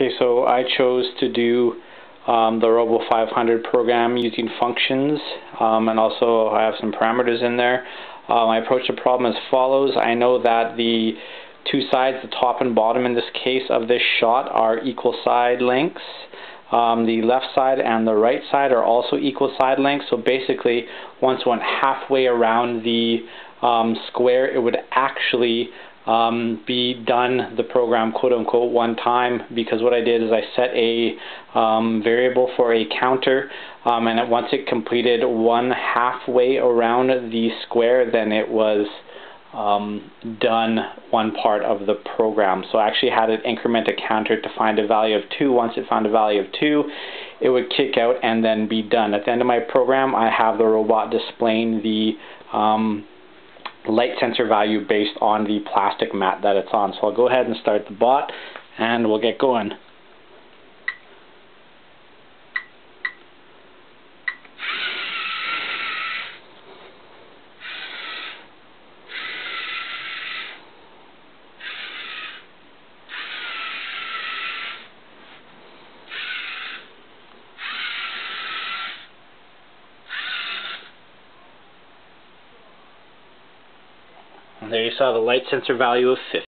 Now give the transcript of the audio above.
Okay, so I chose to do the Robo 500 program using functions, and also I have some parameters in there. I approached the problem as follows. I know that the two sides, the top and bottom in this case of this shot, are equal side lengths. The left side and the right side are also equal side lengths, so basically once it went halfway around the square, it would actually be done the program quote-unquote one time, because what I did is I set a variable for a counter, and once it completed one halfway around the square, then it was done one part of the program. So I actually had it increment a counter to find a value of 2. Once it found a value of 2, it would kick out and then be done. At the end of my program, I have the robot displaying the light sensor value based on the plastic mat that it's on. So I'll go ahead and start the bot and we'll get going. And there you saw the light sensor value of 50.